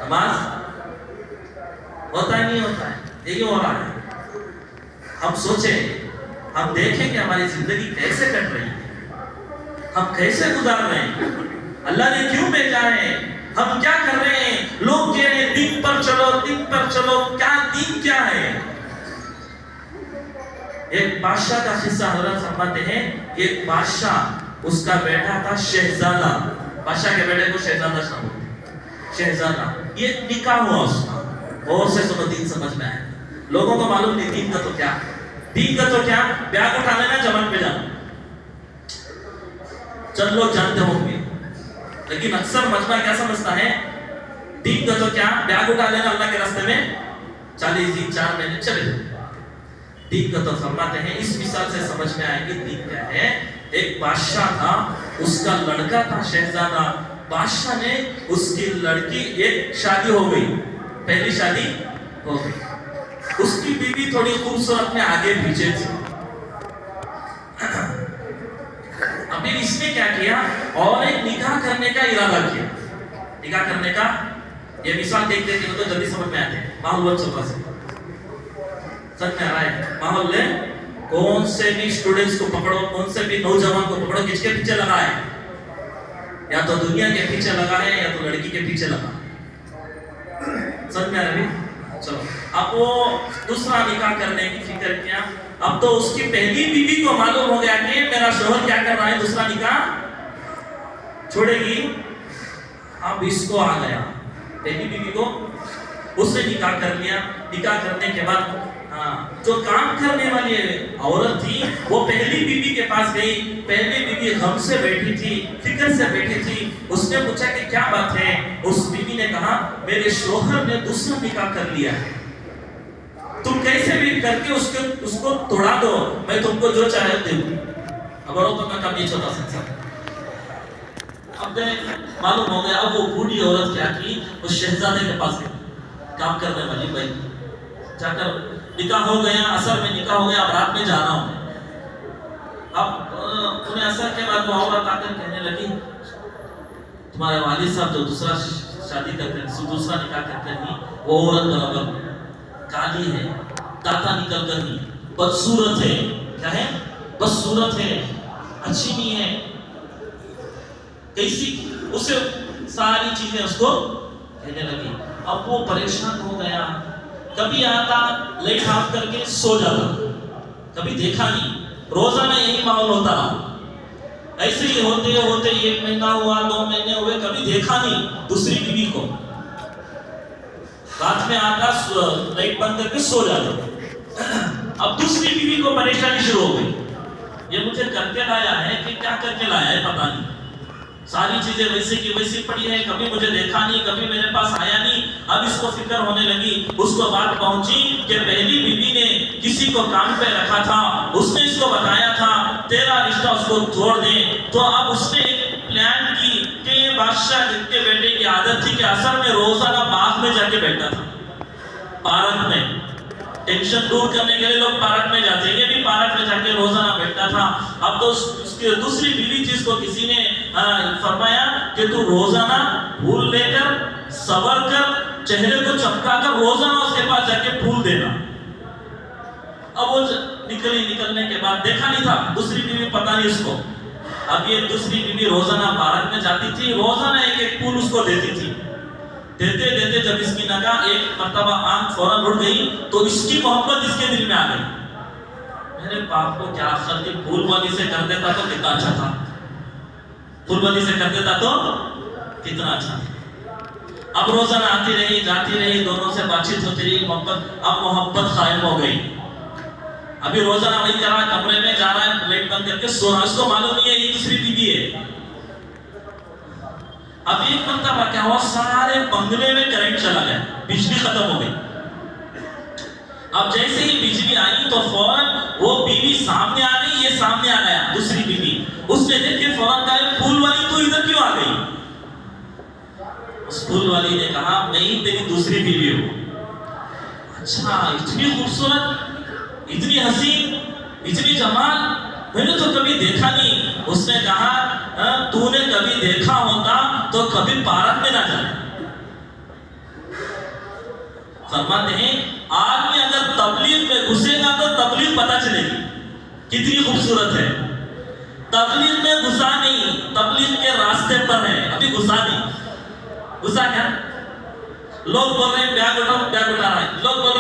نماز ہوتا ہی نہیں ہوتا ہے، یہی ہو رہا ہے۔ ہم سوچیں، ہم دیکھیں کہ ہماری زندگی کیسے کٹ رہی ہے، ہم کیسے گزار رہے ہیں، اللہ نے کیوں بھیجا ہے، ہم کیا کر رہے ہیں۔ لوگ کہہ رہے ہیں دین پر چلو، دین پر چلو، کیا دین کیا ہے۔ ایک بادشاہ کا قصہ حضرت فرماتے ہیں، ایک بادشاہ، اس کا بیٹا تھا شہزادہ، بادشاہ کے بیٹے کو شہزادہ شہزادہ، یہ نکاح ہوا اس کا۔ غور سے سنو، دین سمجھ میں آئے۔ لوگوں کو معلوم نہیں دین کا تو کیا، دین کا تو کیا، بیاگ اٹھا لینا جوان پہ جانا، چند لوگ جانتے ہوں گے، لیکن اکثر مجمع کیا سمجھتا ہے، دین کا تو کیا، بیاگ اٹھا لینا اللہ کے راستے میں 40 دن 4 مہینے چلے جائیں۔ دین کا تو فرماتے ہیں، اس مثال سے سمجھ میں آئے کہ دین کیا ہے۔ ایک بادشاہ تھا، اس کا لڑکا تھا شہزادہ، بادشاہ نے اس کی لڑکی، ایک شادی ہو گئی، پہلی شادی ہو گئی، اس کی بیوی تھوڑی خوبصورت میں آگے پیچھے تھی۔ ابھی اس نے کیا کیا، اور ایک نکاح کرنے کا ارادہ کیا۔ نکاح کرنے کا، یہ مثال دیکھ دیکھ کے تو جلدی سمجھ میں آتے ہیں، ماحول چل رہا ہے، سچ میں آ رہا ہے ماحول نے، کون سے بھی اسٹوڈنٹس کو پکڑو، کون سے بھی نوجوان کو پکڑو، کس کے پیچھے لگا ہے، یا تو دنیا کے پیچھے لگا ہے، یا تو لڑکی کے پیچھے لگا۔ سمجھ میں آ رہا ہے؟ چلو، اب وہ دوسرا نکاح کرنے کی فکر کیا۔ اب تو اس کی پہلی بیوی کو معلوم ہو گیا کہ میرا شوہر کیا کر رہا ہے، دوسرا نکاح چھوڑے گی۔ اب اس کو آ گیا، پہلی بیوی کو اس نے نکاح کر لیا۔ نکاح کرنے کے بعد جو کام کرنے والی عورت تھی، وہ پہلی بیوی کے پاس گئی۔ پہلی بیوی غم سے بیٹھی تھی، فکر سے بیٹھی تھی۔ اس نے پوچھا کہ کیا بات ہے؟ اس بیوی نے کہا، میرے شوہر نے دوسرا نکاح کر لیا ہے، تم کیسے بھی کر کے اس کو توڑا دو، میں تم کو جو چاہے دوں۔ اب عورتوں کا کام یہ چھوٹا سا ہے۔ اب معلوم ہو گیا، اب وہ بوڑھی عورت کیا کی، اس شہزادے کے پاس گئی، کام کرنے والی بھائی، جا کر نکاح ہو گیا، اثر میں نکاح ہو گیا، اب رات میں جانا ہو۔ اب انہیں اثر کے بعد وہ عورت آ کر کہنے لگی، تمہارے والد صاحب جو دوسرا شادی کرتے ہیں، دوسرا نکاح کرتے ہیں، وہ عورت برابر کالی ہے، داتا نکل کر ہی، بدصورت ہے، کیا ہے، بدصورت ہے، اچھی نہیں ہے، کیسی، اسے ساری چیزیں اس کو کہنے لگی۔ اب وہ پریشان ہو گیا، کبھی آتا لائٹ آف کر کے سو جاتا، کبھی دیکھا نہیں، روزانہ یہی ماحول ہوتا رہا۔ ایسے ہی ہوتے ہوتے 1 مہینہ ہوا، 2 مہینے ہوئے، کبھی دیکھا نہیں دوسری بیوی کو۔ رات میں آتا، لائٹ بند کر کے سو جاتا۔ اب دوسری بیوی کو پریشانی شروع ہو گئی، یہ مجھے کر کے لایا ہے کہ کیا کر کے لایا ہے پتہ نہیں، ساری چیزیں ویسے کی ویسی پڑی ہیں، کبھی مجھے دیکھا نہیں، کبھی میرے پاس آیا نہیں۔ اب اس کو فکر ہونے لگی، اس کو بات پہنچی کہ پہلی بیوی نے کسی کو کام پہ رکھا تھا، اس نے اس کو بتایا تھا تیرا رشتہ اس کو چھوڑ دیں۔ تو اب اس نے ایک پلان کی کہ یہ بادشاہ کے بیٹے کی عادت تھی کہ اثر میں روزانہ باغ میں جا کے بیٹھتا تھا، پارک میں، ٹینشن دور کرنے کے لیے لوگ پارک میں جاتے ہیں، یہ بھی پارک میں جا کے روزانہ بیٹھتا تھا۔ اب تو اس کی دوسری بیوی تھی، اس کو کسی نے فرمایا کہ تو روزانہ پھول لے کر، صبر کر، چہرے کو چمکا کر روزانہ اس کے پاس جا کے پھول دینا۔ اب وہ نکلنے کے بعد دیکھا نہیں تھا دوسری بیوی، پتہ نہیں اس کو۔ اب یہ دوسری بیوی روزانہ پارک میں جاتی تھی، روزانہ ایک پھول اس کو دیتی تھی۔ دیتے دیتے جب اس کی نگاہ ایک مرتبہ آنکھ فوراً اٹھ گئی تو اس کی محبت اس کے دل میں آ گئی، میرے باپ کو کیا خرچی، پھول والی سے کر دیتا تو کتنا اچھا تھا، پھول والی سے کر دیتا تو کتنا اچھا تھا۔ اب روزانہ آتی رہی، جاتی رہی، دونوں سے بات چیت ہوتی رہی، اب محبت قائم ہو گئی۔ ابھی روزانہ وہی کر رہا ہے، کمرے میں جا رہا ہے، لائٹ بند کر کے سو رہا ہے، اس کو معلوم نہیں ہے یہ دوسری بیوی ہے۔ اب ایک مرتبہ کیا ہوا، سارے بنگلے میں کرنٹ چلا گیا، بجلی ختم ہو گئی۔ اب جیسے ہی بجلی آئی تو فوراً وہ بیوی سامنے آ گئی، یہ سامنے آ گیا دوسری بیوی، اس نے دیکھ کے فوراً کہا پھول والی تو ادھر کیوں آ گئی؟ اس پھول والی نے کہا میں ہی تیری دوسری بیوی ہوں۔ اچھا، اتنی خوبصورت، اتنی حسین، اتنی جمال، میں نے تو کبھی دیکھا نہیں۔ اس نے کہا تو نے کبھی دیکھا ہوتا تو کبھی پارک میں نہ جانا، فرماتے ہیں آدمی اگر تبلیغ میں گھسے گا تو تبلیغ پتہ چلے گی کتنی خوبصورت ہے. تبلیغ میں گھسا نہیں, تبلیغ کے راستے پر ہے, ابھی گھسا نہیں. گھسا کیا؟ لوگ بول رہے ہیں بیگ اٹھاؤ, بیگ اٹھا رہا ہے. لوگ بول رہے ہیں